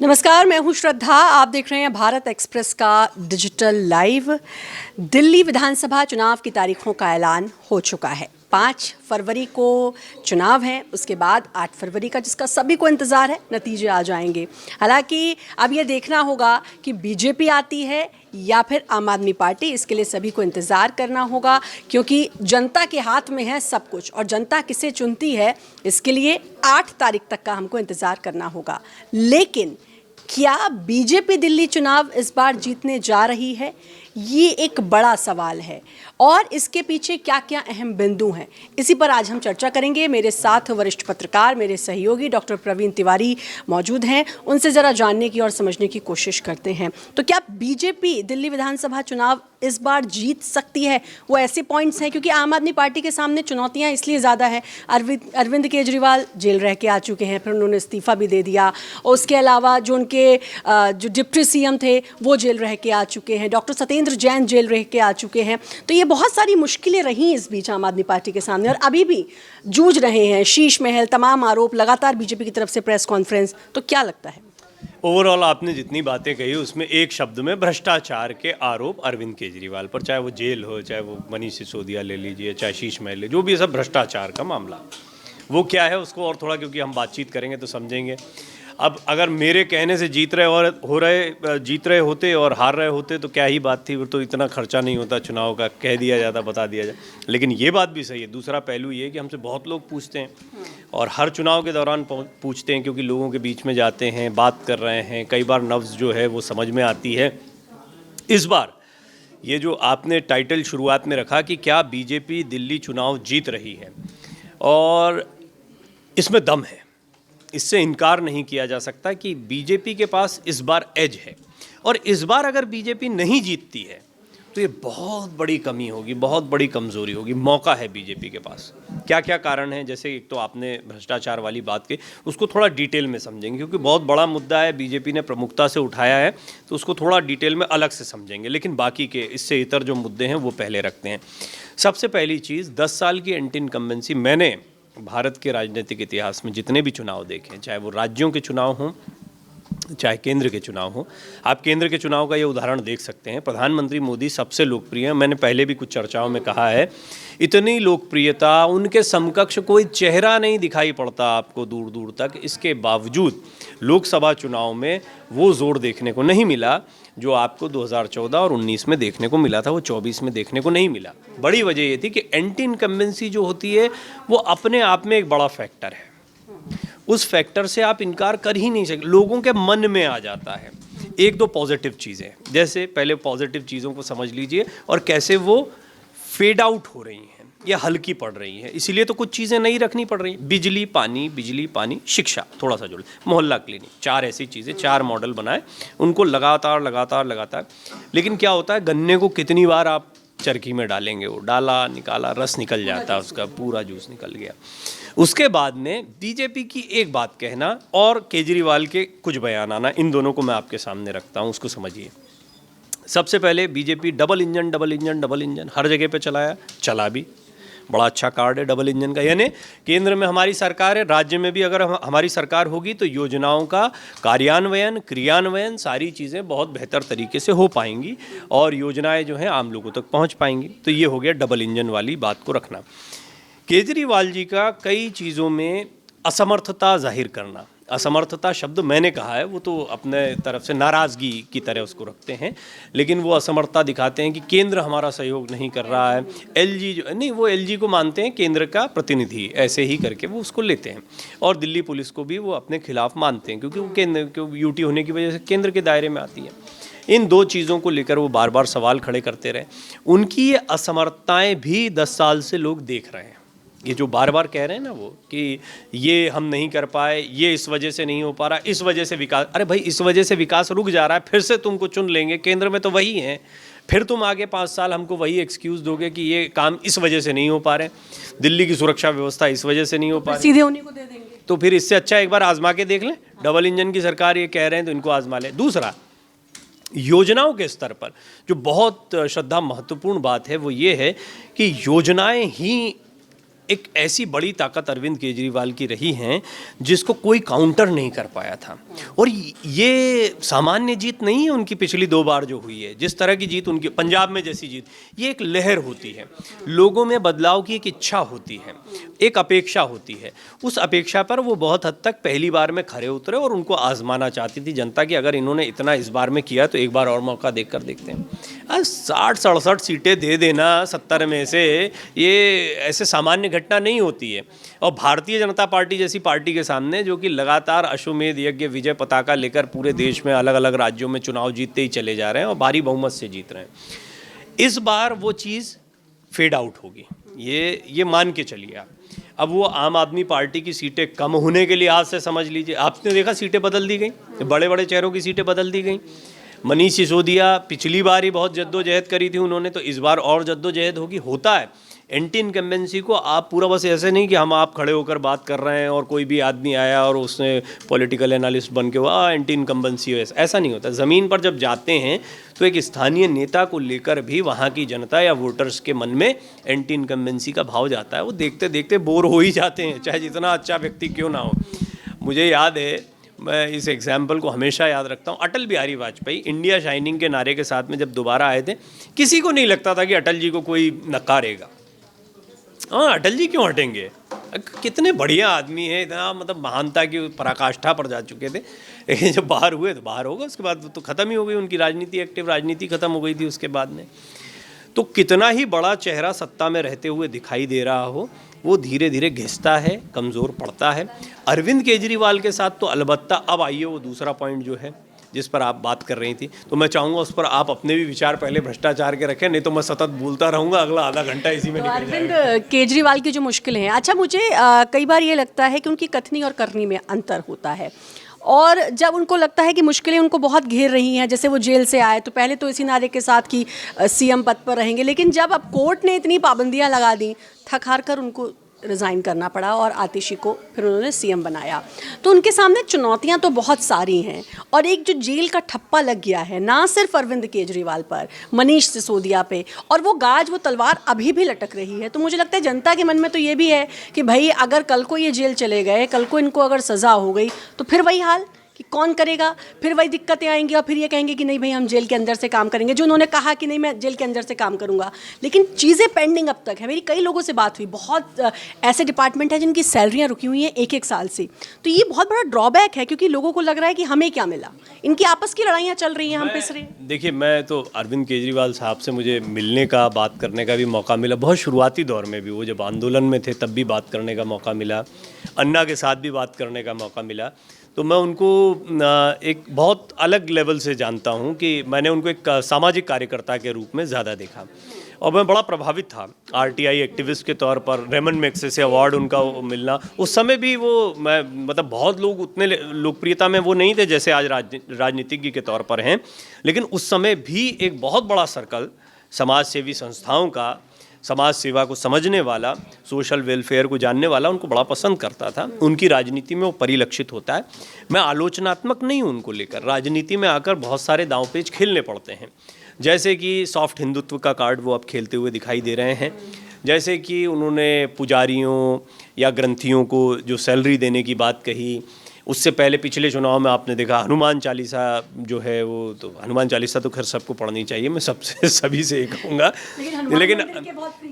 नमस्कार, मैं हूं श्रद्धा। आप देख रहे हैं भारत एक्सप्रेस का डिजिटल लाइव। दिल्ली विधानसभा चुनाव की तारीखों का ऐलान हो चुका है। 5 फरवरी को चुनाव है, उसके बाद 8 फरवरी का, जिसका सभी को इंतज़ार है, नतीजे आ जाएंगे। हालांकि अब ये देखना होगा कि बीजेपी आती है या फिर आम आदमी पार्टी, इसके लिए सभी को इंतज़ार करना होगा, क्योंकि जनता के हाथ में है सब कुछ और जनता किसे चुनती है इसके लिए 8 तारीख तक का हमको इंतज़ार करना होगा। लेकिन क्या बीजेपी दिल्ली चुनाव इस बार जीतने जा रही है, ये एक बड़ा सवाल है और इसके पीछे क्या क्या अहम बिंदु हैं, इसी पर आज हम चर्चा करेंगे। मेरे साथ वरिष्ठ पत्रकार, मेरे सहयोगी डॉक्टर प्रवीण तिवारी मौजूद हैं। उनसे ज़रा जानने की और समझने की कोशिश करते हैं। तो क्या बीजेपी दिल्ली विधानसभा चुनाव इस बार जीत सकती है? वो ऐसे पॉइंट्स हैं, क्योंकि आम आदमी पार्टी के सामने चुनौतियाँ इसलिए ज़्यादा है। अरविंद केजरीवाल जेल रह के आ चुके हैं, फिर उन्होंने इस्तीफ़ा भी दे दिया, और उसके अलावा जो उनके जो डिप्टी सीएम थे वो जेल रह के आ चुके हैं, डॉक्टर सत्येंद्र जैन जेल रह के आ चुके हैं। तो ये बहुत सारी मुश्किलें रही इस बीच आम आदमी पार्टी के सामने, और अभी भी जूझ रहे हैं। शीश महल, तमाम आरोप, लगातार बीजेपी की तरफ से प्रेस कॉन्फ्रेंस। तो क्या लगता है? ओवरऑल आपने जितनी बातें कही उसमें एक शब्द में भ्रष्टाचार के आरोप अरविंद केजरीवाल पर, चाहे वो जेल हो, चाहे वो मनीष सिसोदिया ले लीजिए, चाहे शीश महल ले, जो भी सब भ्रष्टाचार का मामला। वो क्या है उसको और थोड़ा, क्योंकि हम बातचीत करेंगे तो समझेंगे। अब अगर मेरे कहने से जीत रहे होते और हार रहे होते तो क्या ही बात थी, वो तो इतना खर्चा नहीं होता चुनाव का, कह दिया जाता, बता दिया जाए। लेकिन ये बात भी सही है। दूसरा पहलू ये कि हमसे बहुत लोग पूछते हैं और हर चुनाव के दौरान पूछते हैं, क्योंकि लोगों के बीच में जाते हैं, बात कर रहे हैं, कई बार नब्ज़ जो है वो समझ में आती है। इस बार ये जो आपने टाइटल शुरुआत में रखा कि क्या बीजेपी दिल्ली चुनाव जीत रही है, और इसमें दम है, इससे इनकार नहीं किया जा सकता कि बीजेपी के पास इस बार एज है। और इस बार अगर बीजेपी नहीं जीतती है तो ये बहुत बड़ी कमी होगी, बहुत बड़ी कमज़ोरी होगी। मौका है बीजेपी के पास। क्या क्या कारण हैं? जैसे एक तो आपने भ्रष्टाचार वाली बात की, उसको थोड़ा डिटेल में समझेंगे, क्योंकि बहुत बड़ा मुद्दा है, बीजेपी ने प्रमुखता से उठाया है, तो उसको थोड़ा डिटेल में अलग से समझेंगे। लेकिन बाकी के इससे इतर जो मुद्दे हैं वो पहले रखते हैं। सबसे पहली चीज़, 10 साल की एंटी इनकम्बेंसी। मैंने भारत के राजनीतिक इतिहास में जितने भी चुनाव देखे, चाहे वो राज्यों के चुनाव हों, चाहे केंद्र के चुनाव हों, आप केंद्र के चुनाव का ये उदाहरण देख सकते हैं। प्रधानमंत्री मोदी सबसे लोकप्रिय हैं। मैंने पहले भी कुछ चर्चाओं में कहा है, इतनी लोकप्रियता, उनके समकक्ष कोई चेहरा नहीं दिखाई पड़ता आपको दूर दूर तक। इसके बावजूद लोकसभा चुनाव में वो जोर देखने को नहीं मिला जो आपको 2014 और 19 में देखने को मिला था, वो 24 में देखने को नहीं मिला। बड़ी वजह ये थी कि एंटी इनकम्बेंसी जो होती है वो अपने आप में एक बड़ा फैक्टर है। उस फैक्टर से आप इनकार कर ही नहीं सकते, लोगों के मन में आ जाता है। एक दो पॉजिटिव चीज़ें, जैसे पहले पॉजिटिव चीज़ों को समझ लीजिए और कैसे वो फेड आउट हो रही हैं या हल्की पड़ रही हैं। इसीलिए तो कुछ चीज़ें नहीं रखनी पड़ रही। बिजली पानी, शिक्षा, थोड़ा सा जोड़, मोहल्ला क्लिनिक, 4 ऐसी चीज़ें, 4 मॉडल बनाए, उनको लगातार। लेकिन क्या होता है, गन्ने को कितनी बार आप चरखी में डालेंगे, वो डाला निकाला, रस निकल जाता है, उसका पूरा जूस निकल गया। उसके बाद में बीजेपी की एक बात कहना और केजरीवाल के कुछ बयान आना, इन दोनों को मैं आपके सामने रखता हूँ, उसको समझिए। सबसे पहले बीजेपी डबल इंजन हर जगह पे चला भी। बड़ा अच्छा कार्ड है डबल इंजन का, यानी केंद्र में हमारी सरकार है, राज्य में भी अगर हमारी सरकार होगी तो योजनाओं का क्रियान्वयन सारी चीज़ें बहुत बेहतर तरीके से हो पाएंगी और योजनाएं जो हैं आम लोगों तक पहुंच पाएंगी। तो ये हो गया डबल इंजन वाली बात को रखना। केजरीवाल जी का कई चीज़ों में असमर्थता जाहिर करना, असमर्थता शब्द मैंने कहा है, वो तो अपने तरफ से नाराज़गी की तरह उसको रखते हैं, लेकिन वो असमर्थता दिखाते हैं कि केंद्र हमारा सहयोग नहीं कर रहा है। एलजी जो नहीं, वो एलजी को मानते हैं केंद्र का प्रतिनिधि, ऐसे ही करके वो उसको लेते हैं। और दिल्ली पुलिस को भी वो अपने खिलाफ मानते हैं, क्योंकि वो केंद्र यूटी होने की वजह से केंद्र के दायरे में आती है। इन 2 चीज़ों को लेकर वो बार बार सवाल खड़े करते रहे। उनकी ये असमर्थताएँ भी 10 साल से लोग देख रहे हैं। ये जो बार बार कह रहे हैं ना वो, कि ये हम नहीं कर पाए, ये इस वजह से नहीं हो पा रहा, इस वजह से विकास, अरे भाई इस वजह से विकास रुक जा रहा है, फिर से तुमको चुन लेंगे, केंद्र में तो वही हैं, फिर तुम आगे 5 साल हमको वही एक्सक्यूज़ दोगे कि ये काम इस वजह से नहीं हो पा रहे, दिल्ली की सुरक्षा व्यवस्था इस वजह से नहीं हो पा रही, सीधे उन्हीं को दे देंगे। तो फिर इससे अच्छा एक बार आजमा के देख लें। डबल इंजन की सरकार ये कह रहे हैं तो इनको आजमा लें। दूसरा, योजनाओं के स्तर पर जो बहुत श्रद्धा महत्वपूर्ण बात है वो ये है कि योजनाएं ही एक ऐसी बड़ी ताकत अरविंद केजरीवाल की रही है जिसको कोई काउंटर नहीं कर पाया था। और ये सामान्य जीत नहीं है उनकी, पिछली 2 बार जो हुई है, जिस तरह की जीत उनकी पंजाब में जैसी जीत, ये एक लहर होती है। लोगों में बदलाव की एक इच्छा होती है, एक अपेक्षा होती है। उस अपेक्षा पर वो बहुत हद तक पहली बार में खरे उतरे और उनको आजमाना चाहती थी जनता कि अगर इन्होंने इतना इस बार में किया तो एक बार और मौका देकर देखते हैं। आज 60-67 सीटें दे देना 70 में से, ये ऐसे सामान्य घटना नहीं होती है। और भारतीय जनता पार्टी जैसी पार्टी के सामने, जो कि लगातार अश्वमेध यज्ञ विजय पताका लेकर पूरे देश में अलग अलग राज्यों में चुनाव जीतते ही चले जा रहे हैं और भारी बहुमत से जीत रहे हैं, इस बार वो चीज़ फेड आउट होगी, ये मान के चलिए आप। अब वो आम आदमी पार्टी की सीटें कम होने के लिहाज से समझ लीजिए, आपने देखा सीटें बदल दी गई, बड़े बड़े चेहरों की सीटें बदल दी गई। मनीष सिसोदिया पिछली बार ही बहुत जद्दोजहद करी थी उन्होंने, तो इस बार और जद्दोजहद होगी। होता है एंटी इनकम्बेंसी को आप पूरा बस ऐसे नहीं कि हम आप खड़े होकर बात कर रहे हैं और कोई भी आदमी आया और उसने पॉलिटिकल एनालिस्ट बन के वो एंटी इनकम्बेंसी हो, ऐसा नहीं होता। ज़मीन पर जब जाते हैं तो एक स्थानीय नेता को लेकर भी वहाँ की जनता या वोटर्स के मन में एंटी इनकम्बेंसी का भाव जाता है। वो देखते देखते बोर हो ही जाते हैं, चाहे जितना अच्छा व्यक्ति क्यों ना हो। मुझे याद है, मैं इस एग्जाम्पल को हमेशा याद रखता हूँ, अटल बिहारी वाजपेयी इंडिया शाइनिंग के नारे के साथ में जब दोबारा आए थे, किसी को नहीं लगता था कि अटल जी को कोई नकारेगा। हाँ, अटल जी क्यों हटेंगे, कितने बढ़िया आदमी है, इतना मतलब महानता की पराकाष्ठा पर जा चुके थे। लेकिन जब बाहर हुए तो बाहर होगा, उसके बाद तो ख़त्म ही हो गई उनकी राजनीति, एक्टिव राजनीति ख़त्म हो गई थी उसके बाद में। तो कितना ही बड़ा चेहरा सत्ता में रहते हुए दिखाई दे रहा हो, वो धीरे धीरे घिसता है, कमज़ोर पड़ता है। अरविंद केजरीवाल के साथ तो अलबत्ता अब आइए वो दूसरा पॉइंट जो है जिस पर आप बात कर रही थी, तो मैं चाहूँगा उस पर आप अपने भी विचार पहले भ्रष्टाचार के रखें, नहीं तो मैं सतत बोलता रहूँगा, अगला आधा घंटा इसी में निकल जाएगा। अरविंद केजरीवाल की जो मुश्किलें हैं, अच्छा मुझे कई बार ये लगता है कि उनकी कथनी और करनी में अंतर होता है। और जब उनको लगता है कि मुश्किलें उनको बहुत घेर रही हैं, जैसे वो जेल से आए तो पहले तो इसी नारे के साथ कि सीएम पद पर रहेंगे, लेकिन जब अब कोर्ट ने इतनी पाबंदियां लगा दी, थक हार कर उनको रिज़ाइन करना पड़ा और आतिशी को फिर उन्होंने सीएम बनाया। तो उनके सामने चुनौतियां तो बहुत सारी हैं, और एक जो जेल का ठप्पा लग गया है ना सिर्फ अरविंद केजरीवाल पर, मनीष सिसोदिया पे, और वो गाज, वो तलवार अभी भी लटक रही है। तो मुझे लगता है जनता के मन में तो ये भी है कि भाई अगर कल को ये जेल चले गए, कल को इनको अगर सज़ा हो गई तो फिर वही हाल कि कौन करेगा, फिर वही दिक्कतें आएंगी और फिर ये कहेंगे कि नहीं भाई हम जेल के अंदर से काम करेंगे, जो उन्होंने कहा कि नहीं मैं जेल के अंदर से काम करूंगा। लेकिन चीज़ें पेंडिंग अब तक है। मेरी कई लोगों से बात हुई, बहुत ऐसे डिपार्टमेंट हैं जिनकी सैलरियां रुकी हुई हैं 1-1 साल से। तो ये बहुत बड़ा ड्रॉबैक है, क्योंकि लोगों को लग रहा है कि हमें क्या मिला, इनकी आपस की लड़ाइयाँ चल रही हैं, हम पिस रहे हैं। देखिए, मैं तो अरविंद केजरीवाल साहब से मुझे मिलने का, बात करने का भी मौका मिला, बहुत शुरुआती दौर में भी, वो जब आंदोलन में थे तब भी बात करने का मौका मिला, अन्ना के साथ भी बात करने का मौका मिला। तो मैं उनको एक बहुत अलग लेवल से जानता हूं कि मैंने उनको एक सामाजिक कार्यकर्ता के रूप में ज़्यादा देखा और मैं बड़ा प्रभावित था। आरटीआई एक्टिविस्ट के तौर पर रेमंड मैग्सेसे अवार्ड उनका मिलना, उस समय भी वो मैं मतलब बहुत लोग उतने लोकप्रियता में वो नहीं थे जैसे आज राजनीतिज्ञ के तौर पर हैं, लेकिन उस समय भी एक बहुत बड़ा सर्कल समाज सेवी संस्थाओं का, समाज सेवा को समझने वाला, सोशल वेलफेयर को जानने वाला उनको बड़ा पसंद करता था। उनकी राजनीति में वो परिलक्षित होता है। मैं आलोचनात्मक नहीं हूँ उनको लेकर, राजनीति में आकर बहुत सारे दांवपेच खेलने पड़ते हैं, जैसे कि सॉफ्ट हिंदुत्व का कार्ड वो अब खेलते हुए दिखाई दे रहे हैं, जैसे कि उन्होंने पुजारियों या ग्रंथियों को जो सैलरी देने की बात कही। उससे पहले पिछले चुनाव में आपने देखा हनुमान चालीसा जो है, वो तो हनुमान चालीसा तो खैर सबको पढ़नी चाहिए, मैं सबसे सभी से ये कहूँगा,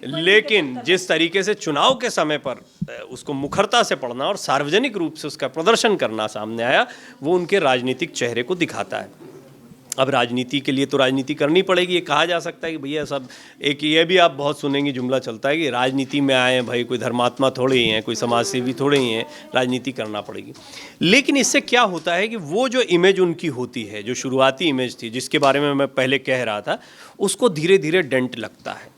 लेकिन जिस तरीके से चुनाव के समय पर उसको मुखरता से पढ़ना और सार्वजनिक रूप से उसका प्रदर्शन करना सामने आया, वो उनके राजनीतिक चेहरे को दिखाता है। अब राजनीति के लिए तो राजनीति करनी पड़ेगी, ये कहा जा सकता है कि भैया सब, एक ये भी आप बहुत सुनेंगे जुमला चलता है कि राजनीति में आए हैं भाई, कोई धर्मात्मा थोड़े ही हैं, कोई समाज सेवी थोड़े ही हैं, राजनीति करना पड़ेगी। लेकिन इससे क्या होता है कि वो जो इमेज उनकी होती है, जो शुरुआती इमेज थी जिसके बारे में मैं पहले कह रहा था, उसको धीरे धीरे डेंट लगता है।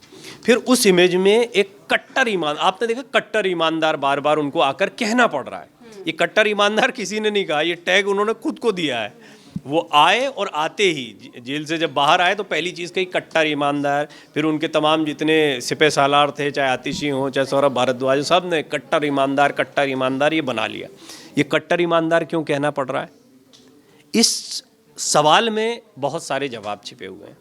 फिर उस इमेज में एक कट्टर ईमान, आपने देखा कट्टर ईमानदार बार बार उनको आकर कहना पड़ रहा है। ये कट्टर ईमानदार किसी ने नहीं कहा, ये टैग उन्होंने खुद को दिया है। वो आए और आते ही जेल से जब बाहर आए तो पहली चीज़ कही कट्टर ईमानदार। फिर उनके तमाम जितने सिपह सालार थे, चाहे आतिशी हों चाहे सौरभ भारद्वाज, सब ने कट्टर ईमानदार ये बना लिया। ये कट्टर ईमानदार क्यों कहना पड़ रहा है? इस सवाल में बहुत सारे जवाब छिपे हुए हैं।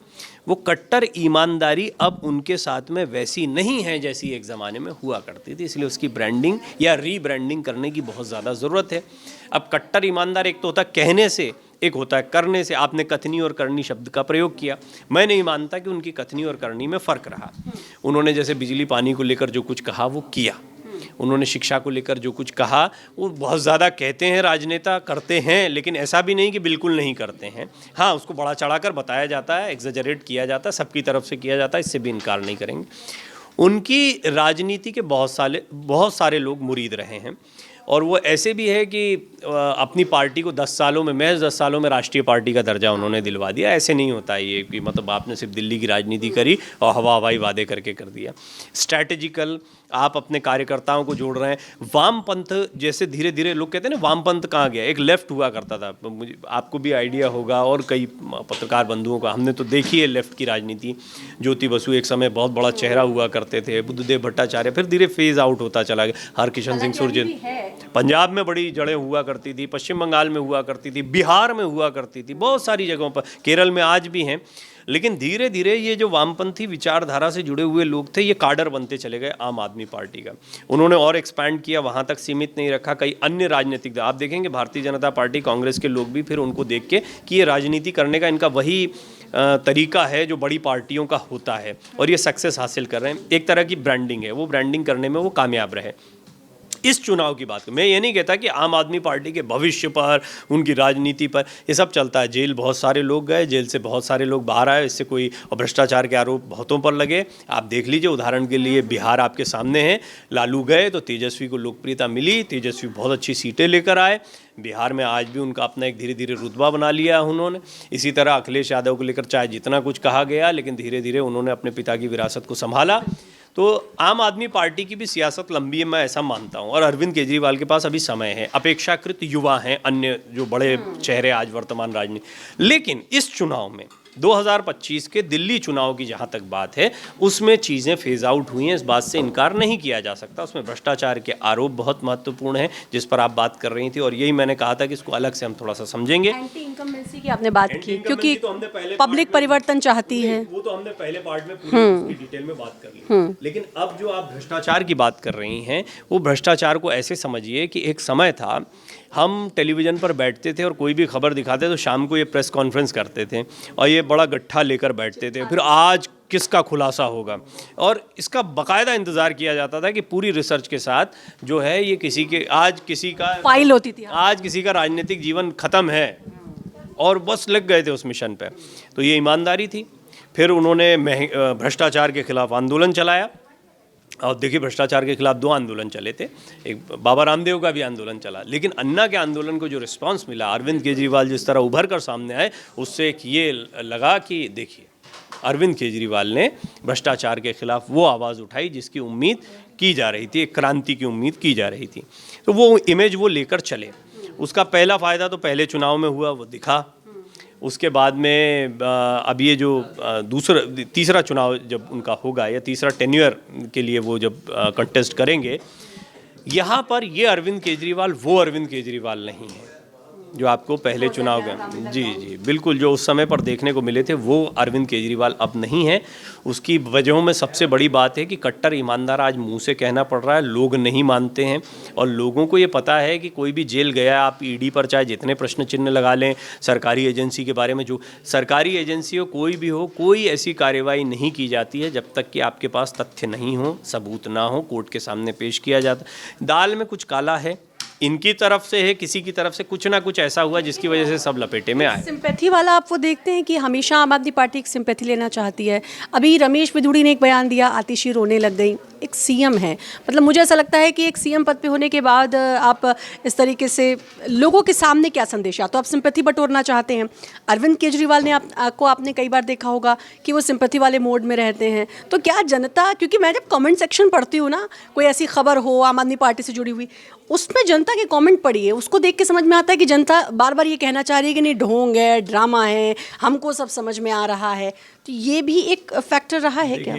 वो कट्टर ईमानदारी अब उनके साथ में वैसी नहीं है जैसी एक ज़माने में हुआ करती थी, इसलिए उसकी ब्रांडिंग या रीब्रांडिंग करने की बहुत ज़्यादा ज़रूरत है। अब कट्टर ईमानदार एक तो होता है कहने से, एक होता है करने से। आपने कथनी और करनी शब्द का प्रयोग किया, मैं नहीं मानता कि उनकी कथनी और करनी में फ़र्क रहा। उन्होंने जैसे बिजली पानी को लेकर जो कुछ कहा वो किया, उन्होंने शिक्षा को लेकर जो कुछ कहा वो बहुत ज़्यादा कहते हैं राजनेता, करते हैं, लेकिन ऐसा भी नहीं कि बिल्कुल नहीं करते हैं। हाँ, उसको बड़ा चढ़ाकर बताया जाता है, एग्जेजरेट किया जाता है, सबकी तरफ से किया जाता है, इससे भी इनकार नहीं करेंगे। उनकी राजनीति के बहुत सारे लोग मुरीद रहे हैं, और वो ऐसे भी है कि अपनी पार्टी को 10 सालों में, महज 10 सालों में राष्ट्रीय पार्टी का दर्जा उन्होंने दिलवा दिया। ऐसे नहीं होता ये कि मतलब आपने सिर्फ दिल्ली की राजनीति करी और हवाई वादे करके कर दिया। स्ट्रैटेजिकल आप अपने कार्यकर्ताओं को जोड़ रहे हैं। वामपंथ जैसे धीरे धीरे लोग कहते हैं ना, वामपंथ कहाँ गया, एक लेफ्ट हुआ करता था, मुझे आपको भी आइडिया होगा और कई पत्रकार बंधुओं का, हमने तो देखी है लेफ्ट की राजनीति। ज्योति बसु एक समय बहुत बड़ा चेहरा हुआ करते थे, बुद्धदेव भट्टाचार्य, फिर धीरे फेज आउट होता चला गया, हरकिशन सिंह सुरजन पंजाब में बड़ी जड़ें हुआ करती थी, पश्चिम बंगाल में हुआ करती थी, बिहार में हुआ करती थी, बहुत सारी जगहों पर, केरल में आज भी हैं। लेकिन धीरे धीरे ये जो वामपंथी विचारधारा से जुड़े हुए लोग थे, ये काडर बनते चले गए आम आदमी पार्टी का। उन्होंने और एक्सपैंड किया, वहाँ तक सीमित नहीं रखा। कई अन्य राजनीतिक, आप देखेंगे भारतीय जनता पार्टी, कांग्रेस के लोग भी फिर उनको देख के कि ये राजनीति करने का इनका वही तरीका है जो बड़ी पार्टियों का होता है, और ये सक्सेस हासिल कर रहे हैं। एक तरह की ब्रांडिंग है, वो ब्रांडिंग करने में वो कामयाब रहे। इस चुनाव की बात, मैं ये नहीं कहता कि आम आदमी पार्टी के भविष्य पर, उनकी राजनीति पर ये सब चलता है। जेल बहुत सारे लोग गए, जेल से बहुत सारे लोग बाहर आए, इससे कोई, और भ्रष्टाचार के आरोप बहुतों पर लगे। आप देख लीजिए, उदाहरण के लिए बिहार आपके सामने है, लालू गए तो तेजस्वी को लोकप्रियता मिली, तेजस्वी बहुत अच्छी सीटें लेकर आए बिहार में। आज भी उनका अपना एक धीरे धीरे रुतबा बना लिया उन्होंने। इसी तरह अखिलेश यादव को लेकर चाहे जितना कुछ कहा गया, लेकिन धीरे धीरे उन्होंने अपने पिता की विरासत को संभाला। तो आम आदमी पार्टी की भी सियासत लंबी है, मैं ऐसा मानता हूँ। और अरविंद केजरीवाल के पास अभी समय है, अपेक्षाकृत युवा हैं अन्य जो बड़े चेहरे आज वर्तमान राजनीति। लेकिन इस चुनाव में 2025 के दिल्ली चुनाव की जहाँ तक बात है, उसमें चीज़ें फेज आउट हुई हैं, इस बात से इनकार नहीं किया जा सकता। उसमें भ्रष्टाचार के आरोप बहुत महत्वपूर्ण हैं, जिस पर आप बात कर रही थी, और यही मैंने कहा था कि इसको अलग से हम थोड़ा सा समझेंगे। एंटी इनकम्बेंसी की आपने बात की, क्योंकि पब्लिक परिवर्तन चाहती है, वो तो हमने पहले पार्ट में पूरी उसकी डिटेल में बात कर ली। लेकिन अब जो आप भ्रष्टाचार की बात कर रही हैं, वो भ्रष्टाचार को ऐसे समझिए कि एक समय था, हम टेलीविज़न पर बैठते थे और कोई भी खबर दिखाते तो शाम को ये प्रेस कॉन्फ्रेंस करते थे और ये बड़ा गट्ठा लेकर बैठते थे, फिर आज किसका खुलासा होगा, और इसका बाकायदा इंतज़ार किया जाता था कि पूरी रिसर्च के साथ जो है ये किसी के, आज किसी का फाइल होती थी, आज किसी का राजनीतिक जीवन ख़त्म है और बस लग गए थे उस मिशन पे। तो ये ईमानदारी थी। फिर उन्होंने भ्रष्टाचार के खिलाफ आंदोलन चलाया, और देखिए भ्रष्टाचार के खिलाफ 2 आंदोलन चले थे, एक बाबा रामदेव का भी आंदोलन चला। लेकिन अन्ना के आंदोलन को जो रिस्पांस मिला, अरविंद केजरीवाल जिस तरह उभर कर सामने आए, उससे एक ये लगा कि देखिए अरविंद केजरीवाल ने भ्रष्टाचार के खिलाफ वो आवाज़ उठाई जिसकी उम्मीद की जा रही थी, एक क्रांति की उम्मीद की जा रही थी। तो वो इमेज वो लेकर चले। उसका पहला फ़ायदा तो पहले चुनाव में हुआ, वो दिखा। उसके बाद में अब ये जो तीसरा चुनाव जब उनका होगा, या तीसरा टेन्योर के लिए वो जब कंटेस्ट करेंगे, यहाँ पर ये अरविंद केजरीवाल वो अरविंद केजरीवाल नहीं है जो आपको पहले चुनाव में, जी बिल्कुल, जो उस समय पर देखने को मिले थे, वो अरविंद केजरीवाल अब नहीं है। उसकी वजहों में सबसे बड़ी बात है कि कट्टर ईमानदार आज मुंह से कहना पड़ रहा है, लोग नहीं मानते हैं, और लोगों को ये पता है कि कोई भी जेल गया, आप ईडी पर चाहे जितने प्रश्न चिन्ह लगा लें, सरकारी एजेंसी के बारे में, जो सरकारी एजेंसी हो, कोई भी हो, कोई ऐसी कार्रवाई नहीं की जाती है जब तक कि आपके पास तथ्य नहीं हो, सबूत ना हो, कोर्ट के सामने पेश किया जाता। दाल में कुछ काला है, इनकी तरफ से है, किसी की तरफ से कुछ ना कुछ ऐसा हुआ जिसकी वजह से सब लपेटे में आए। सिंपैथी वाला आप वो देखते हैं कि हमेशा आम आदमी पार्टी एक सिंपैथी लेना चाहती है। अभी रमेश बिधूड़ी ने एक बयान दिया, आतिशी रोने लग गई। एक सीएम है, मतलब मुझे ऐसा लगता है कि एक सीएम पद पे होने के बाद आप इस तरीके से लोगों के सामने क्या संदेश, या तो आप सिंपैथी बटोरना चाहते हैं। अरविंद केजरीवाल ने आपको आपने कई बार देखा होगा कि वो सिंपैथी वाले मोड में रहते हैं। तो क्या जनता, क्योंकि मैं जब कमेंट सेक्शन पढ़ती हूँ ना, कोई ऐसी खबर हो आम आदमी पार्टी से जुड़ी हुई, उसमें जनता के कमेंट पढ़िए, उसको देख के समझ में आता है कि जनता बार बार ये कहना चाह रही है कि नहीं, ढोंग है, ड्रामा है, हमको सब समझ में आ रहा है। तो ये भी एक फैक्टर रहा है क्या?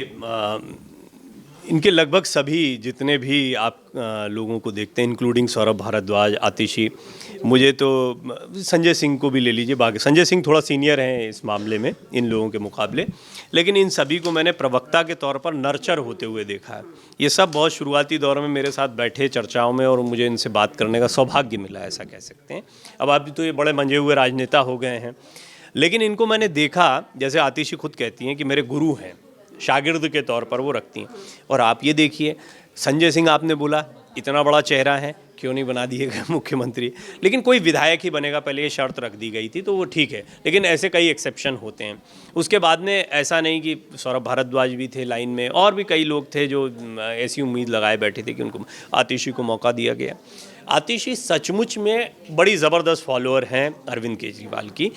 इनके लगभग सभी जितने भी आप लोगों को देखते हैं, इंक्लूडिंग सौरभ भारद्वाज, आतिशी, मुझे तो संजय सिंह को भी ले लीजिए, बाकी संजय सिंह थोड़ा सीनियर हैं इस मामले में इन लोगों के मुकाबले, लेकिन इन सभी को मैंने प्रवक्ता के तौर पर नर्चर होते हुए देखा है। ये सब बहुत शुरुआती दौर में मेरे साथ बैठे चर्चाओं में और मुझे इनसे बात करने का सौभाग्य मिला, ऐसा कह सकते हैं। अब आप तो ये बड़े मंजे हुए राजनेता हो गए हैं, लेकिन इनको मैंने देखा, जैसे आतिशी खुद कहती हैं कि मेरे गुरु हैं, शागिर्द के तौर पर वो रखती हैं। और आप ये देखिए, संजय सिंह आपने बोला इतना बड़ा चेहरा है, क्यों नहीं बना दिए गए मुख्यमंत्री, लेकिन कोई विधायक ही बनेगा, पहले ये शर्त रख दी गई थी, तो वो ठीक है, लेकिन ऐसे कई एक्सेप्शन होते हैं। उसके बाद में ऐसा नहीं कि सौरभ भारद्वाज भी थे लाइन में, और भी कई लोग थे जो ऐसी उम्मीद लगाए बैठे थे कि उनको, आतिशी को मौका दिया गया। आतिशी सचमुच में बड़ी ज़बरदस्त फॉलोअर हैं अरविंद केजरीवाल की,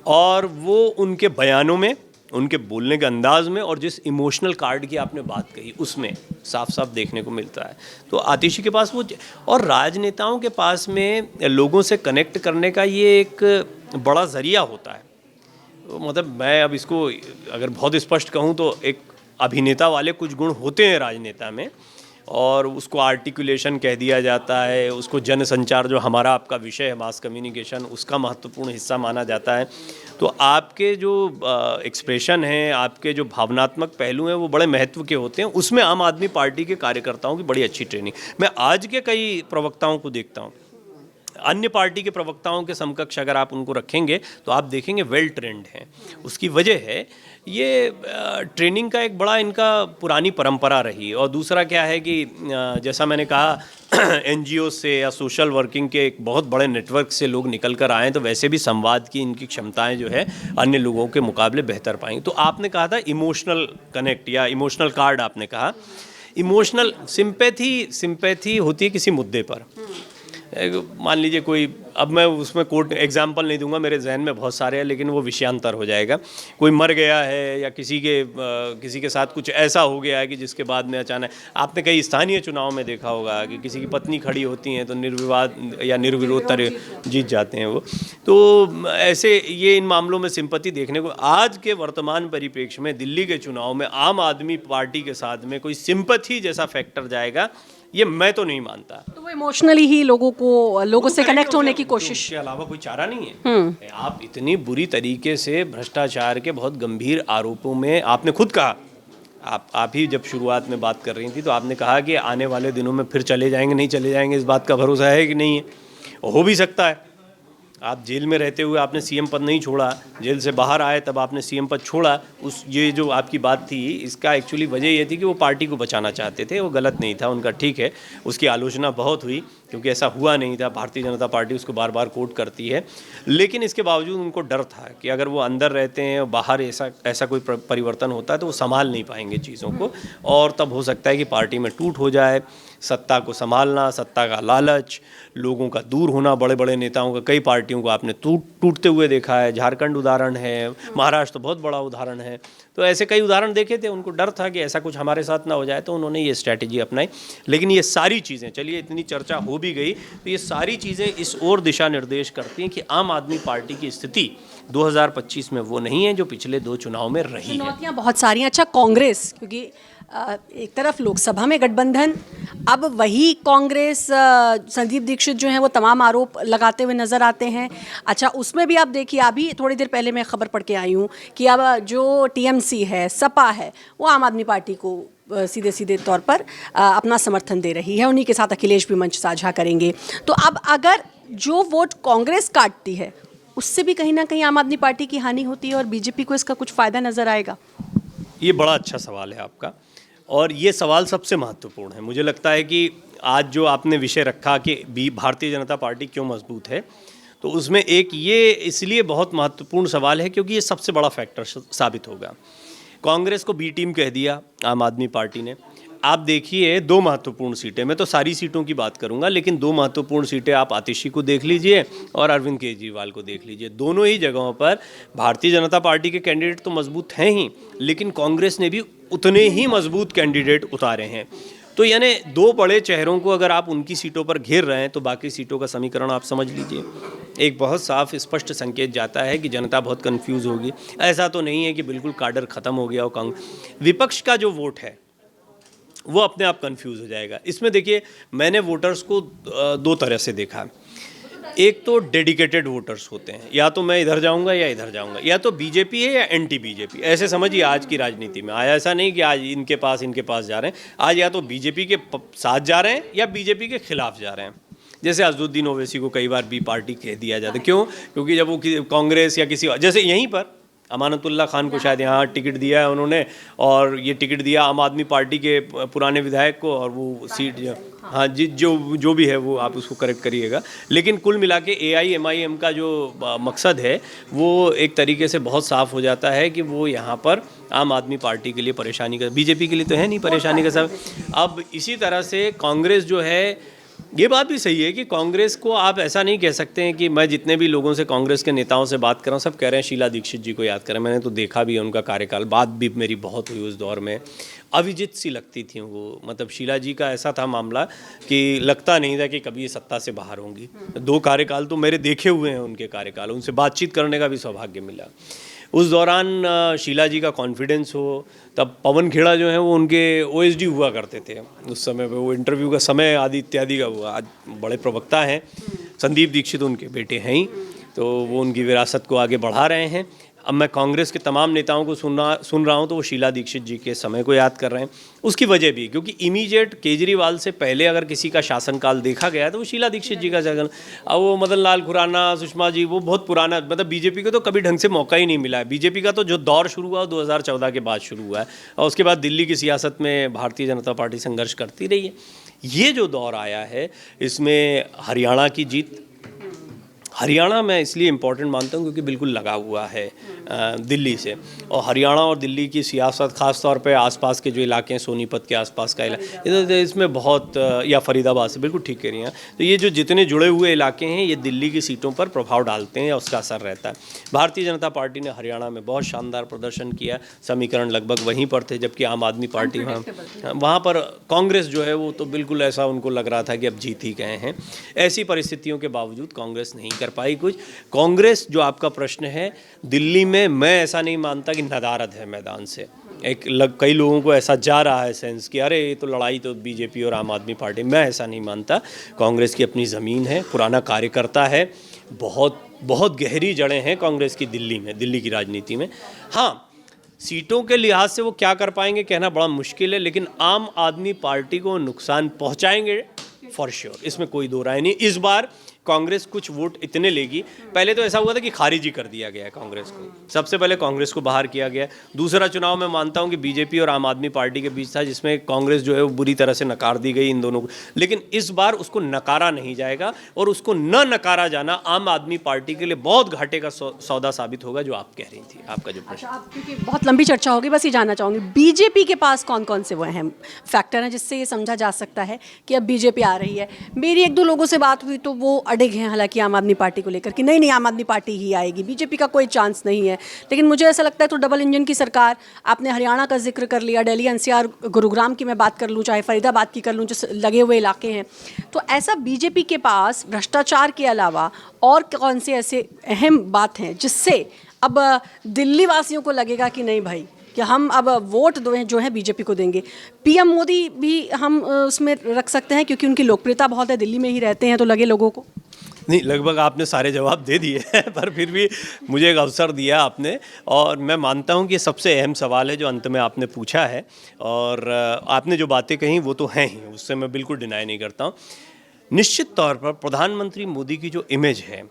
और वो उनके बयानों में, उनके बोलने के अंदाज में, और जिस इमोशनल कार्ड की आपने बात कही उसमें साफ साफ देखने को मिलता है। तो आतिशी के पास वो, और राजनेताओं के पास में लोगों से कनेक्ट करने का ये एक बड़ा ज़रिया होता है। तो मतलब मैं अब इसको अगर बहुत स्पष्ट कहूँ तो एक अभिनेता वाले कुछ गुण होते हैं राजनेता में, और उसको आर्टिकुलेशन कह दिया जाता है, उसको जनसंचार जो हमारा आपका विषय है मास कम्युनिकेशन, उसका महत्वपूर्ण हिस्सा माना जाता है। तो आपके जो एक्सप्रेशन हैं, आपके जो भावनात्मक पहलू हैं, वो बड़े महत्व के होते हैं। उसमें आम आदमी पार्टी के कार्यकर्ताओं की बड़ी अच्छी ट्रेनिंग, मैं आज के कई प्रवक्ताओं को देखता हूँ, अन्य पार्टी के प्रवक्ताओं के समकक्ष अगर आप उनको रखेंगे तो आप देखेंगे वेल ट्रेंड हैं। उसकी वजह है ये ट्रेनिंग का एक बड़ा इनका पुरानी परंपरा रही। और दूसरा क्या है कि जैसा मैंने कहा एनजीओ से या सोशल वर्किंग के एक बहुत बड़े नेटवर्क से लोग निकल कर आए, तो वैसे भी संवाद की इनकी क्षमताएं जो है अन्य लोगों के मुकाबले बेहतर पाएंगी। तो आपने कहा था इमोशनल कनेक्ट या इमोशनल कार्ड, आपने कहा इमोशनल सिंपैथी होती है किसी मुद्दे पर। मान लीजिए कोई, अब मैं उसमें कोर्ट एग्जाम्पल नहीं दूंगा, मेरे जहन में बहुत सारे हैं, लेकिन वो विषयांतर हो जाएगा। कोई मर गया है या किसी के साथ कुछ ऐसा हो गया है कि जिसके बाद में अचानक, आपने कई स्थानीय चुनाव में देखा होगा कि किसी की पत्नी खड़ी होती हैं तो निर्विवाद या निर्विरोध तरह जीत जाते हैं वो। तो ऐसे ये इन मामलों में सिंपैथी देखने को आज के वर्तमान परिप्रेक्ष्य में दिल्ली के चुनाव में आम आदमी पार्टी के साथ में कोई सिंपैथी जैसा फैक्टर जाएगा, ये मैं तो नहीं मानता। तो वो इमोशनली ही लोगों से कनेक्ट होने की कोशिश, के अलावा कोई चारा नहीं है। आप इतनी बुरी तरीके से भ्रष्टाचार के बहुत गंभीर आरोपों में, आपने खुद कहा, आप ही जब शुरुआत में बात कर रही थी तो आपने कहा कि आने वाले दिनों में फिर चले जाएंगे, नहीं चले जाएंगे, इस बात का भरोसा है कि नहीं है? हो भी सकता है। आप जेल में रहते हुए आपने सीएम पद नहीं छोड़ा, जेल से बाहर आए तब आपने सीएम पद छोड़ा। ये जो आपकी बात थी, इसका एक्चुअली वजह ये थी कि वो पार्टी को बचाना चाहते थे, वो गलत नहीं था उनका, ठीक है। उसकी आलोचना बहुत हुई क्योंकि ऐसा हुआ नहीं था, भारतीय जनता पार्टी उसको बार बार कोट करती है, लेकिन इसके बावजूद उनको डर था कि अगर वो अंदर रहते हैं और बाहर ऐसा कोई परिवर्तन होता है तो वो संभाल नहीं पाएंगे चीज़ों को, और तब हो सकता है कि पार्टी में टूट हो जाए। सत्ता को संभालना, सत्ता का लालच, लोगों का दूर होना, बड़े बड़े नेताओं का, कई पार्टियों को आपने टूटते हुए देखा है। झारखंड उदाहरण है, महाराष्ट्र तो बहुत बड़ा उदाहरण है। तो ऐसे कई उदाहरण देखे थे, उनको डर था कि ऐसा कुछ हमारे साथ ना हो जाए, तो उन्होंने ये स्ट्रैटेजी अपनाई। लेकिन ये सारी चीज़ें, चलिए इतनी चर्चा हो भी गई, तो ये सारी चीज़ें इस ओर दिशा निर्देश करती हैं कि आम आदमी पार्टी की स्थिति 2025 में वो नहीं है जो पिछले 2 चुनाव में रही है। चुनौतियाँ बहुत सारी हैं। अच्छा, कांग्रेस, क्योंकि एक तरफ लोकसभा में गठबंधन, अब वही कांग्रेस, संदीप दीक्षित जो हैं वो तमाम आरोप लगाते हुए नज़र आते हैं। अच्छा, उसमें भी आप देखिए, अभी थोड़ी देर पहले मैं खबर पढ़ के आई हूँ कि अब जो टीएमसी है, सपा है, वो आम आदमी पार्टी को सीधे सीधे तौर पर अपना समर्थन दे रही है। उन्हीं के साथ अखिलेश भी मंच साझा करेंगे। तो अब अगर जो वोट कांग्रेस काटती है, उससे भी कहीं ना कहीं आम आदमी पार्टी की हानि होती है और बीजेपी को इसका कुछ फ़ायदा नज़र आएगा? ये बड़ा अच्छा सवाल है आपका, और ये सवाल सबसे महत्वपूर्ण है। मुझे लगता है कि आज जो आपने विषय रखा कि भारतीय जनता पार्टी क्यों मजबूत है, तो उसमें एक ये इसलिए बहुत महत्वपूर्ण सवाल है क्योंकि ये सबसे बड़ा फैक्टर साबित होगा। कांग्रेस को बी टीम कह दिया आम आदमी पार्टी ने। आप देखिए 2 महत्वपूर्ण सीटें, मैं तो सारी सीटों की बात करूंगा, लेकिन 2 महत्वपूर्ण सीटें आप आतिशी को देख लीजिए और अरविंद केजरीवाल को देख लीजिए। दोनों ही जगहों पर भारतीय जनता पार्टी के कैंडिडेट तो मजबूत हैं ही, लेकिन कांग्रेस ने भी उतने ही मजबूत कैंडिडेट उतारे हैं। तो यानी 2 बड़े चेहरों को अगर आप उनकी सीटों पर घेर रहे हैं तो बाकी सीटों का समीकरण आप समझ लीजिए। एक बहुत साफ स्पष्ट संकेत जाता है कि जनता बहुत कंफ्यूज होगी। ऐसा तो नहीं है कि बिल्कुल काडर ख़त्म हो गया हो कांग्रेस। विपक्ष का जो वोट है वो अपने आप कंफ्यूज हो जाएगा। इसमें देखिए, मैंने वोटर्स को दो तरह से देखा। एक तो डेडिकेटेड वोटर्स होते हैं, या तो मैं इधर जाऊंगा या इधर जाऊंगा, या तो बीजेपी है या एंटी बीजेपी, ऐसे समझिए आज की राजनीति में। आज ऐसा नहीं कि आज इनके पास जा रहे हैं, आज या तो बीजेपी के साथ जा रहे हैं या बीजेपी के खिलाफ जा रहे हैं। जैसे अजदुद्दीन ओवैसी को कई बार बी पार्टी कह दिया जाता है, क्यों? क्योंकि जब वो कांग्रेस या किसी, जैसे यहीं पर अमानतुल्लाह खान को शायद यहाँ टिकट दिया है उन्होंने, और ये टिकट दिया आम आदमी पार्टी के पुराने विधायक को, और वो सीट हाँ जी, जो भी है वो आप उसको करेक्ट करिएगा। लेकिन कुल मिला के AIMIM का जो मकसद है वो एक तरीके से बहुत साफ हो जाता है कि वो यहाँ पर आम आदमी पार्टी के लिए परेशानी का, बीजेपी के लिए तो है नहीं परेशानी का सब। अब इसी तरह से कांग्रेस जो है, ये बात भी सही है कि कांग्रेस को आप ऐसा नहीं कह सकते हैं कि, मैं जितने भी लोगों से कांग्रेस के नेताओं से बात कर रहा हूँ सब कह रहे हैं शीला दीक्षित जी को याद करें। मैंने तो देखा भी है उनका कार्यकाल, बात भी मेरी बहुत हुई उस दौर में। अविजित सी लगती थी वो, मतलब शीला जी का ऐसा था मामला कि लगता नहीं था कि कभी ये सत्ता से बाहर होंगी। 2 कार्यकाल तो मेरे देखे हुए हैं उनके कार्यकाल, उनसे बातचीत करने का भी सौभाग्य मिला। उस दौरान शीला जी का कॉन्फिडेंस हो, तब पवन खेड़ा जो है वो उनके OSD हुआ करते थे उस समय पे, वो इंटरव्यू का समय आदि इत्यादि का हुआ। आज बड़े प्रवक्ता हैं, संदीप दीक्षित उनके बेटे हैं ही, तो वो उनकी विरासत को आगे बढ़ा रहे हैं। अब मैं कांग्रेस के तमाम नेताओं को सुन रहा हूँ तो वो शीला दीक्षित जी के समय को याद कर रहे हैं। उसकी वजह भी क्योंकि इमीडिएट केजरीवाल से पहले अगर किसी का शासनकाल देखा गया तो वो शीला दीक्षित जी का शासन। अब वो मदन लाल खुराना, सुषमा जी, वो बहुत पुराना, मतलब बीजेपी को तो कभी ढंग से मौका ही नहीं मिला है। बीजेपी का तो जो दौर शुरू हुआ 2014 के बाद शुरू हुआ है, और उसके बाद दिल्ली की सियासत में भारतीय जनता पार्टी संघर्ष करती रही है। ये जो दौर आया है इसमें हरियाणा की जीत, हरियाणा मैं इसलिए इम्पोर्टेंट मानता हूँ क्योंकि बिल्कुल लगा हुआ है दिल्ली से, और हरियाणा और दिल्ली की सियासत ख़ास तौर पे आसपास के जो इलाके हैं, सोनीपत के आसपास का इलाका, इसमें बहुत, या फरीदाबाद से, बिल्कुल ठीक कह रही हैं। तो ये जो जितने जुड़े हुए इलाके हैं ये दिल्ली की सीटों पर प्रभाव डालते हैं या उसका असर रहता है। भारतीय जनता पार्टी ने हरियाणा में बहुत शानदार प्रदर्शन किया, समीकरण लगभग वहीं पर थे, जबकि आम आदमी पार्टी वहाँ पर, कांग्रेस जो है वो तो बिल्कुल ऐसा उनको लग रहा था कि अब जीत ही गए हैं। ऐसी परिस्थितियों के बावजूद कांग्रेस नहीं कर पाई कुछ। कांग्रेस, जो आपका प्रश्न है, दिल्ली में मैं ऐसा नहीं मानता कि नदारद है मैदान से। कई लोगों को ऐसा जा रहा है सेंस कि अरे ये तो लड़ाई तो बीजेपी और आम आदमी पार्टी, मैं ऐसा नहीं मानता। कांग्रेस की अपनी ज़मीन है, पुराना कार्यकर्ता है, बहुत बहुत गहरी जड़ें हैं कांग्रेस की दिल्ली में, दिल्ली की राजनीति में। हाँ, सीटों के लिहाज से वो क्या कर पाएंगे कहना बड़ा मुश्किल है, लेकिन आम आदमी पार्टी को नुकसान पहुंचाएंगे फॉर श्योर, इसमें कोई दो राय नहीं। इस बार कांग्रेस कुछ वोट इतने लेगी, पहले तो ऐसा हुआ था कि खारिज ही कर दिया गया है कांग्रेस को, सबसे पहले कांग्रेस को बाहर किया गया। दूसरा चुनाव मैं मानता हूं कि बीजेपी और आम आदमी पार्टी के बीच था, जिसमें कांग्रेस जो है वो बुरी तरह से नकार दी गई इन दोनों को, लेकिन इस बार उसको नकारा नहीं जाएगा, और उसको न नकारा जाना आम आदमी पार्टी के लिए बहुत घाटे का सौदा साबित होगा, जो आप कह रही थी, आपका जो प्रश्न। आप, क्योंकि बहुत लंबी चर्चा होगी, बस ये जानना चाहूँगी बीजेपी के पास कौन कौन से वो अहम फैक्टर हैं जिससे ये समझा जा सकता है कि अब बीजेपी आ रही है। मेरी 1-2 लोगों से बात हुई तो वो अड़िग हैं हालांकि आम आदमी पार्टी को लेकर कि नहीं आम आदमी पार्टी ही आएगी, बीजेपी का कोई चांस नहीं है। लेकिन मुझे ऐसा लगता है तो डबल इंजन की सरकार, आपने हरियाणा का जिक्र कर लिया, दिल्ली NCR गुरुग्राम की मैं बात कर लूँ, चाहे फरीदाबाद की कर लूँ, जो लगे हुए इलाके हैं, तो ऐसा बीजेपी के पास भ्रष्टाचार के अलावा और कौन से ऐसे अहम बात हैं जिससे अब दिल्ली वासियों को लगेगा कि नहीं भाई कि हम अब वोट जो है बीजेपी को देंगे। PM मोदी भी हम उसमें रख सकते हैं क्योंकि उनकी लोकप्रियता बहुत है, दिल्ली में ही रहते हैं, तो लगे लोगों को। नहीं, लगभग आपने सारे जवाब दे दिए हैं, पर फिर भी मुझे एक अवसर दिया आपने, और मैं मानता हूं कि ये सबसे अहम सवाल है जो अंत में आपने पूछा है, और आपने जो बातें कही वो तो हैं ही, उससे मैं बिल्कुल डिनाई नहीं करता हूं। निश्चित तौर पर प्रधानमंत्री मोदी की जो इमेज है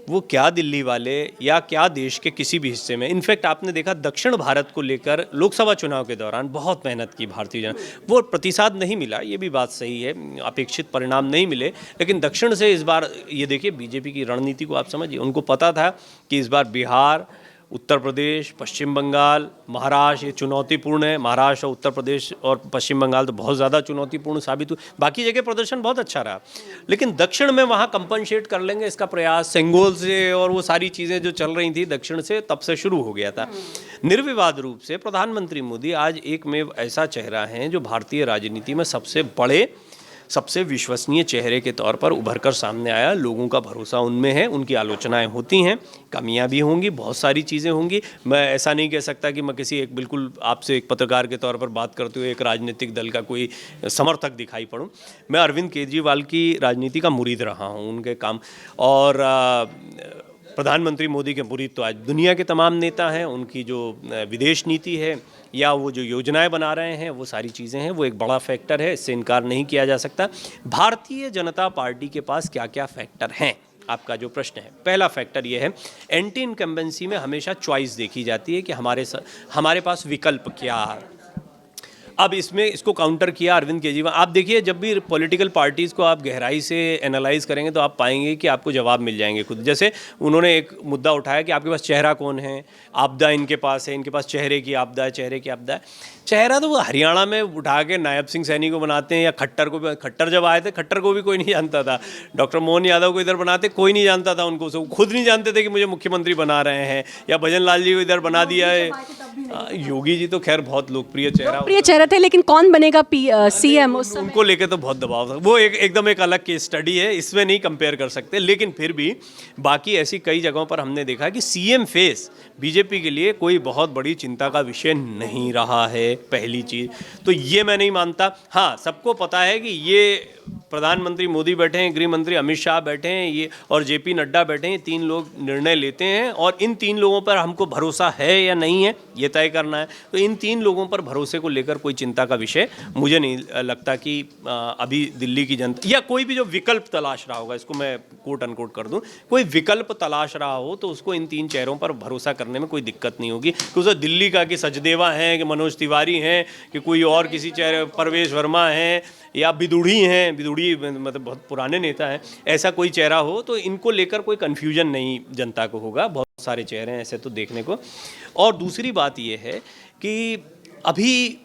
वो क्या दिल्ली वाले या क्या देश के किसी भी हिस्से में, इनफैक्ट आपने देखा दक्षिण भारत को लेकर लोकसभा चुनाव के दौरान बहुत मेहनत की भारतीय जनता, वो प्रतिसाद नहीं मिला, ये भी बात सही है, अपेक्षित परिणाम नहीं मिले, लेकिन दक्षिण से इस बार ये देखिए बीजेपी की रणनीति को आप समझिए, उनको पता था कि इस बार बिहार, उत्तर प्रदेश, पश्चिम बंगाल, महाराष्ट्र ये चुनौतीपूर्ण है। महाराष्ट्र और उत्तर प्रदेश और पश्चिम बंगाल तो बहुत ज़्यादा चुनौतीपूर्ण साबित हुए, बाकी जगह प्रदर्शन बहुत अच्छा रहा, लेकिन दक्षिण में वहाँ कंपनसेट कर लेंगे इसका प्रयास सेंगोल से, और वो सारी चीज़ें जो चल रही थी दक्षिण से तब से शुरू हो गया था। निर्विवाद रूप से प्रधानमंत्री मोदी आज एकमेव ऐसा चेहरा है जो भारतीय राजनीति में सबसे बड़े सबसे विश्वसनीय चेहरे के तौर पर उभर कर सामने आया। लोगों का भरोसा उनमें है, उनकी आलोचनाएं होती हैं, कमियां भी होंगी, बहुत सारी चीज़ें होंगी। मैं ऐसा नहीं कह सकता कि मैं किसी एक बिल्कुल आपसे एक पत्रकार के तौर पर बात करते हुए एक राजनीतिक दल का कोई समर्थक दिखाई पड़ूं। मैं अरविंद केजरीवाल की राजनीति का मुरीद रहा हूं, उनके काम और प्रधानमंत्री मोदी के मुरीद तो आज दुनिया के तमाम नेता हैं। उनकी जो विदेश नीति है या वो जो योजनाएं बना रहे हैं, वो सारी चीज़ें हैं, वो एक बड़ा फैक्टर है, इससे इनकार नहीं किया जा सकता। भारतीय जनता पार्टी के पास क्या क्या फैक्टर हैं, आपका जो प्रश्न है, पहला फैक्टर ये है, एंटी इनकम्बेंसी में हमेशा चॉइस देखी जाती है कि हमारे पास विकल्प क्या। अब इसमें इसको काउंटर किया अरविंद केजरीवाल। आप देखिए, जब भी पॉलिटिकल पार्टीज़ को आप गहराई से एनालाइज करेंगे तो आप पाएंगे कि आपको जवाब मिल जाएंगे खुद। जैसे उन्होंने एक मुद्दा उठाया कि आपके पास चेहरा कौन है, आपदा इनके पास है, इनके पास चेहरे की आपदा है, चेहरे की आपदा है। चेहरा तो वो हरियाणा में उठा के नायब सिंह सैनी को बनाते हैं, या खट्टर को भी। खट्टर जब आए थे, खट्टर को भी कोई नहीं जानता था। डॉक्टर मोहन यादव को इधर बनाते, कोई नहीं जानता था उनको, वो खुद नहीं जानते थे कि मुझे मुख्यमंत्री बना रहे हैं। या भजन लाल जी को इधर बना दिया है। योगी जी तो खैर बहुत लोकप्रिय चेहरा थे, लेकिन कौन बनेगा सीएम उनको लेके तो बहुत दबाव था। वो एकदम एक अलग केस स्टडी है, इसमें नहीं कंपेयर कर सकते। लेकिन फिर भी बाकी ऐसी कई जगहों पर हमने देखा कि सीएम फेस बीजेपी के लिए कोई बहुत बड़ी चिंता का विषय नहीं रहा है, पहली चीज़ तो ये मैं नहीं मानता। हाँ, सबको पता है कि ये प्रधानमंत्री मोदी बैठे हैं, गृह मंत्री अमित शाह बैठे हैं, ये और जेपी नड्डा बैठे हैं, 3 लोग निर्णय लेते हैं और इन 3 लोगों पर हमको भरोसा है या नहीं है ये तय करना है। तो इन 3 लोगों पर भरोसे को लेकर कोई चिंता का विषय मुझे नहीं लगता कि अभी दिल्ली की जनता या कोई भी जो विकल्प तलाश रहा होगा, इसको मैं कोट अनकोट कर दूं, कोई विकल्प तलाश रहा हो तो उसको इन 3 चेहरों पर भरोसा करने में कोई दिक्कत नहीं होगी। क्योंकि दिल्ली का कि सचदेवा हैं, कि मनोज तिवारी हैं, कि कोई और किसी चेहरे, परवेश वर्मा हैं या बिदुड़ी हैं, बिदुड़ी मतलब बहुत पुराने नेता हैं, ऐसा कोई चेहरा हो तो इनको लेकर कोई कन्फ्यूजन नहीं जनता को होगा। बहुत सारे चेहरे हैं ऐसे तो देखने को। और दूसरी बात ये है कि अभी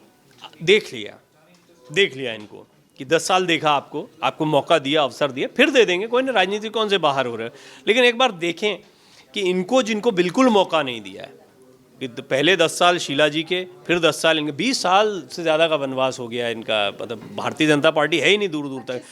देख लिया इनको कि 10 साल देखा, आपको मौका दिया, अवसर दिया, फिर दे देंगे, कोई ना, राजनीति कौन से बाहर हो रहे हैं। लेकिन एक बार देखें कि इनको जिनको बिल्कुल मौका नहीं दिया है, कि पहले 10 साल शीला जी के, फिर 10 साल इनके, 20 साल से ज़्यादा का वनवास हो गया इनका। मतलब भारतीय जनता पार्टी है ही नहीं दूर दूर तक,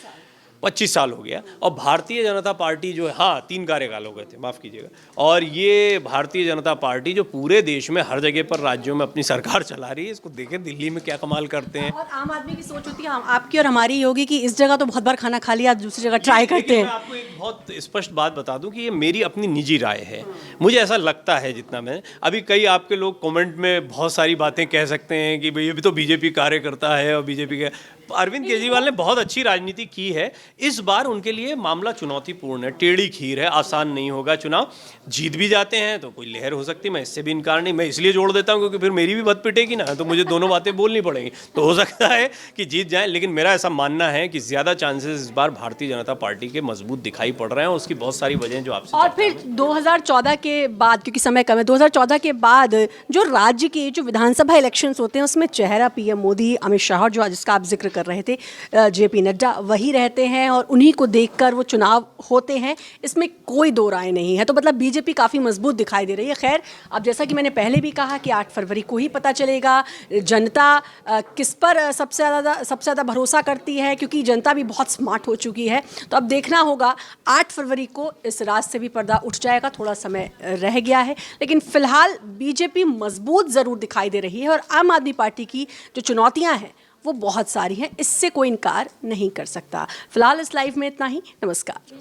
25 साल हो गया। और भारतीय जनता पार्टी जो है, हाँ 3 कार्यकाल हो गए थे, माफ़ कीजिएगा। और ये भारतीय जनता पार्टी जो पूरे देश में हर जगह पर राज्यों में अपनी सरकार चला रही है, इसको देखें दिल्ली में क्या कमाल करते हैं। और आम आदमी की सोच होती है, आपकी और हमारी होगी कि इस जगह तो बहुत बार खाना खा लिया, दूसरी जगह ट्राई करते हैं। मैं आपको एक बहुत स्पष्ट बात बता दूं कि ये मेरी अपनी निजी राय है, मुझे ऐसा लगता है। जितना मैं अभी, कई आपके लोग कमेंट में बहुत सारी बातें कह सकते हैं कि भाई ये भी तो बीजेपी कार्यकर्ता है और बीजेपी के। अरविंद केजरीवाल ने बहुत अच्छी राजनीति की है। इस बार उनके लिए मामला चुनौतीपूर्ण है, टेढ़ी खीर है, आसान नहीं होगा चुनाव। जीत भी जाते हैं तो कोई लहर हो सकती है, मैं इससे भी इनकार नहीं। मैं इसलिए जोड़ देता हूं क्योंकि फिर मेरी भी बत पिटेगी ना, तो मुझे दोनों बातें बोलनी पड़ेंगी। तो हो सकता है कि जीत जाए, लेकिन मेरा ऐसा मानना है कि ज़्यादा चांसेस इस बार भारतीय जनता पार्टी के मजबूत दिखाई पड़ रहे हैं। उसकी बहुत सारी वजह जो आपसे, और फिर 2014 के बाद, क्योंकि समय कम है, 2014 के बाद जो राज्य के जो विधानसभा इलेक्शंस होते हैं उसमें चेहरा पीएम मोदी, अमित शाह, जो जिसका आप जिक्र कर रहे थे, जेपी नड्डा, वही रहते हैं और उन्हीं को देखकर वो चुनाव होते हैं, इसमें कोई दो राय नहीं है। तो मतलब बीजेपी काफ़ी मजबूत दिखाई दे रही है। खैर, अब जैसा कि मैंने पहले भी कहा कि 8 फरवरी को ही पता चलेगा जनता किस पर सबसे ज़्यादा भरोसा करती है, क्योंकि जनता भी बहुत स्मार्ट हो चुकी है। तो अब देखना होगा 8 फरवरी को इस राज से भी पर्दा उठ जाएगा, थोड़ा समय रह गया है। लेकिन फिलहाल बीजेपी मजबूत ज़रूर दिखाई दे रही है और आम आदमी पार्टी की जो चुनौतियाँ हैं वो बहुत सारी हैं, इससे कोई इनकार नहीं कर सकता। फिलहाल इस लाइव में इतना ही। नमस्कार।